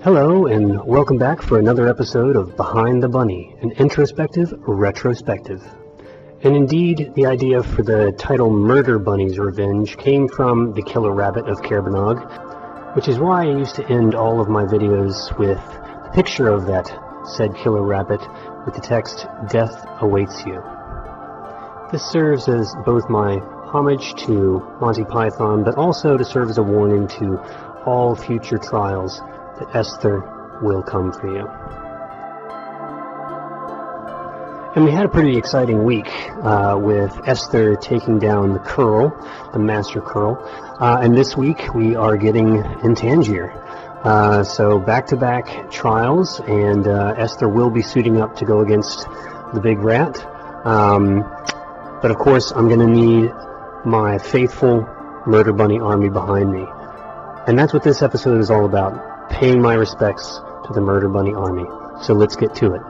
Hello, and welcome back for another episode of Behind the Bunny, an introspective retrospective. And indeed, the idea for the title Murder Bunny's Revenge came from The Killer Rabbit of Caerbannog, which is why I used to end all of my videos with a picture of that said killer rabbit with the text, "Death awaits you." This serves as both my homage to Monty Python, but also to serve as a warning to all future trials that Esther will come for you. And we had a pretty exciting week with Esther taking down the Curl, the Master Curl, and this week we are getting in Tangier. So back-to-back trials, and Esther will be suiting up to go against the Big Rat. But of course I'm going to need my faithful Murder Bunny army behind me. And that's what this episode is all about, paying my respects to the Murder Bunny army. So let's get to it.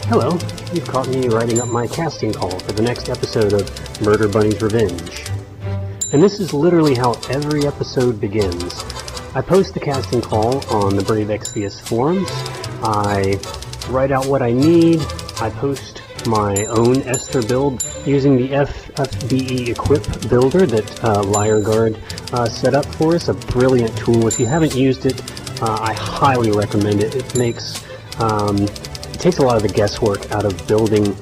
Hello, you've caught me writing up my casting call for the next episode of Murder Bunny's Revenge. And this is literally how every episode begins. I post the casting call on the Brave Exvius forums, I write out what I need, I post my own Esther build using the FFBE Equip builder that LiarGuard set up for us, a brilliant tool. If you haven't used it, I highly recommend it. It takes a lot of the guesswork out of building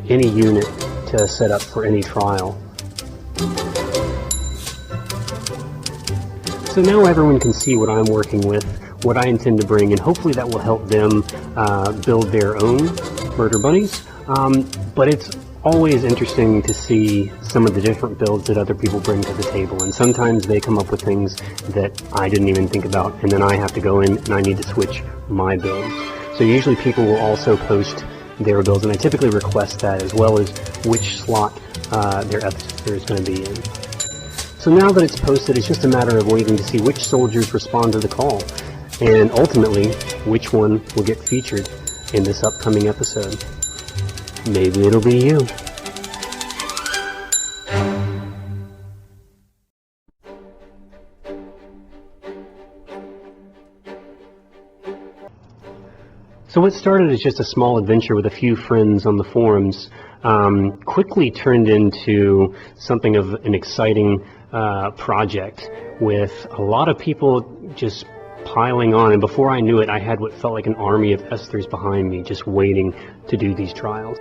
any unit to set up for any trial. So now everyone can see what I'm working with, what I intend to bring, and hopefully that will help them build their own murder bunnies. But it's always interesting to see some of the different builds that other people bring to the table, and sometimes they come up with things that I didn't even think about, and then I have to go in and I need to switch my builds. So usually people will also post their builds, and I typically request that, as well as which slot their Esther is going to be in. So now that it's posted, it's just a matter of waiting to see which soldiers respond to the call, and ultimately which one will get featured in this upcoming episode. Maybe it'll be you. So what started as just a small adventure with a few friends on the forums quickly turned into something of an exciting project, with a lot of people just piling on, and before I knew it, I had what felt like an army of Esthers behind me just waiting to do these trials.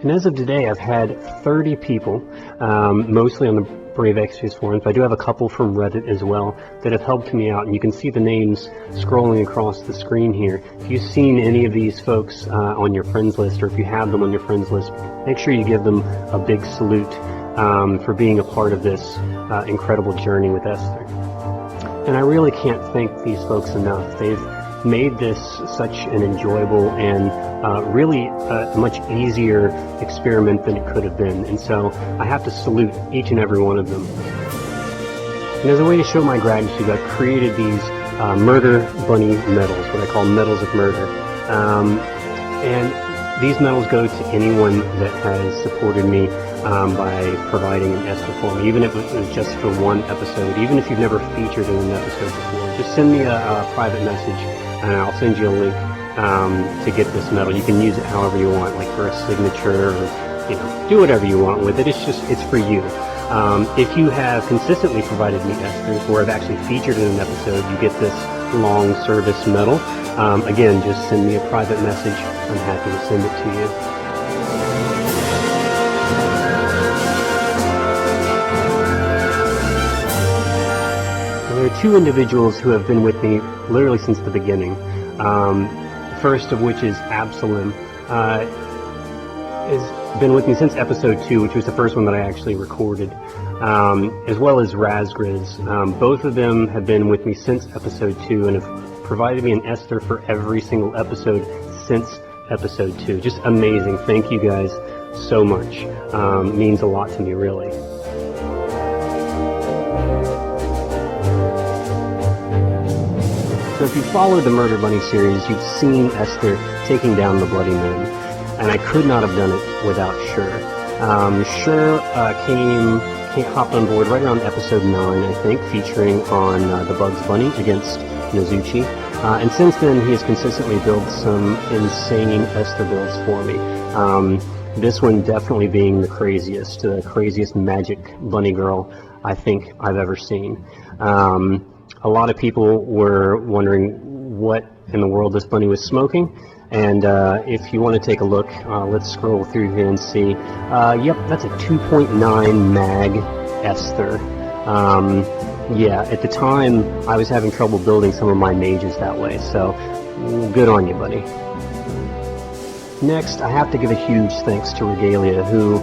And as of today, I've had 30 people, mostly on the Brave Exvius forums, but I do have a couple from Reddit as well that have helped me out, and you can see the names scrolling across the screen here. If you've seen any of these folks on your friends list, or if you have them on your friends list, make sure you give them a big salute for being a part of this incredible journey with Esther. And I really can't thank these folks enough. They've made this such an enjoyable and really a much easier experiment than it could have been, and so I have to salute each and every one of them. And as a way to show my gratitude, I've created these Murder Bunny medals, what I call Medals of Murder, and these medals go to anyone that has supported me by providing an Esther for me, even if it was just for one episode, even if you've never featured in an episode before. Just send me a private message and I'll send you a link to get this medal. You can use it however you want, like for a signature, or do whatever you want with it. It's for you. If you have consistently provided me Esthers, or have actually featured in an episode, you get this long service medal. Again, just send me a private message. I'm happy to send it to you. There are two individuals who have been with me literally since the beginning. The first of which is Absalom. Has been with me since episode 2, which was the first one that I actually recorded, as well as Razgriz. Both of them have been with me since episode 2 and have provided me an Esther for every single episode since episode 2. Just amazing. Thank you guys so much. Means a lot to me, really. So if you followed the Murder Bunny series, you've seen Esther taking down the Bloody Men, and I could not have done it without Sher. Sher hopped on board right around episode 9, I think, featuring on the Bugs Bunny against Nozuchi. And since then, he has consistently built some insane Esther builds for me. This one definitely being the craziest magic bunny girl I think I've ever seen. A lot of people were wondering what in the world this bunny was smoking. And if you want to take a look, let's scroll through here and see. Yep, that's a 2.9 mag Esther. Yeah, at the time, I was having trouble building some of my mages that way, so good on you, buddy. Next, I have to give a huge thanks to Regalia, who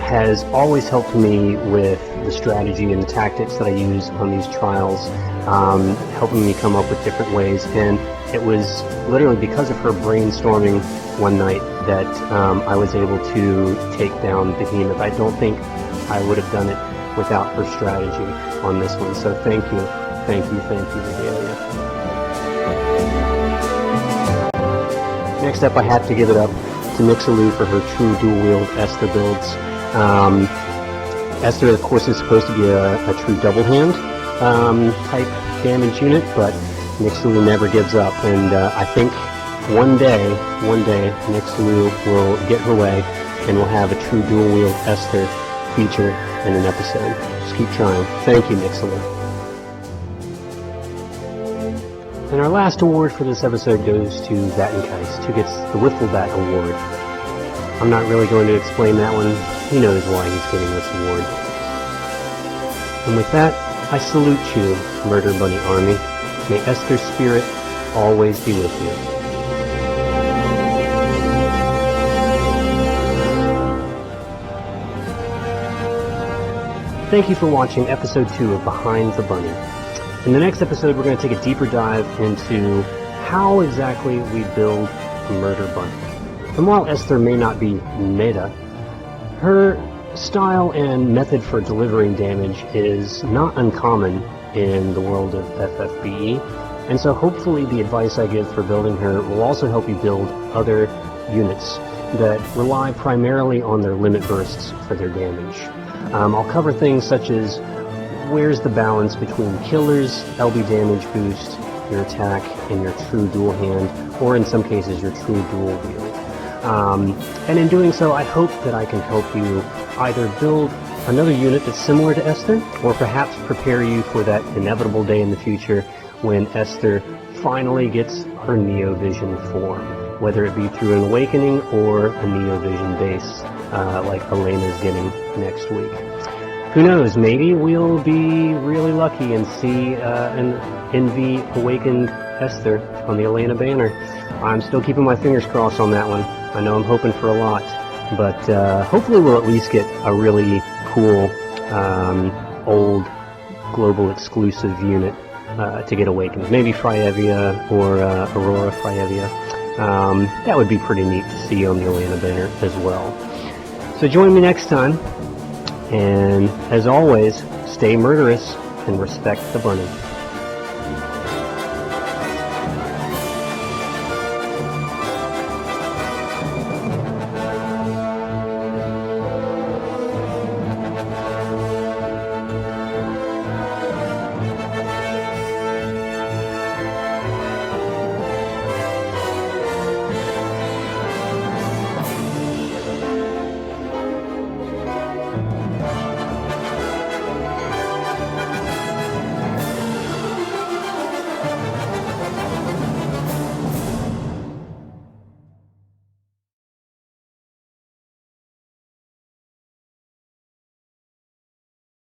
has always helped me with the strategy and the tactics that I use on these trials, helping me come up with different ways. And it was literally because of her brainstorming one night that I was able to take down Behemoth. I don't think I would have done it without her strategy on this one. So thank you, Regalia. Next up, I have to give it up to Mixaloo for her true dual-wield Esther builds. Esther, of course, is supposed to be a true double-hand type damage unit, but Mixaloo never gives up, and I think one day, Mixaloo will get her way, and we'll have a true dual-wield Esther feature in an episode. Just keep trying. Thank you, Mixaloo. And our last award for this episode goes to Vattenkeist, who gets the Wiffle Bat Award. I'm not really going to explain that one. He knows why he's getting this award. And with that, I salute you, Murder Bunny Army. May Esther's spirit always be with you. Thank you for watching episode 2 of Behind the Bunny. In the next episode, we're going to take a deeper dive into how exactly we build a murder bunny. And while Esther may not be meta, her style and method for delivering damage is not uncommon in the world of FFBE, and so hopefully the advice I give for building her will also help you build other units that rely primarily on their limit bursts for their damage. I'll cover things such as where's the balance between killers, LB damage boost, your attack, and your true dual hand, or in some cases your true dual wield. And in doing so, I hope that I can help you either build another unit that's similar to Esther, or perhaps prepare you for that inevitable day in the future when Esther finally gets her Neovision form, whether it be through an awakening or a Neovision base like Elena's getting next week. Who knows, maybe we'll be really lucky and see an NV awakened Esther on the Elena banner. I'm still keeping my fingers crossed on that one. I know I'm hoping for a lot, but hopefully we'll at least get a really cool old global exclusive unit to get awakened. Maybe Fryevia or Aurora Fryevia. That would be pretty neat to see on the Elena banner as well. So join me next time. And as always, stay murderous and respect the bunny.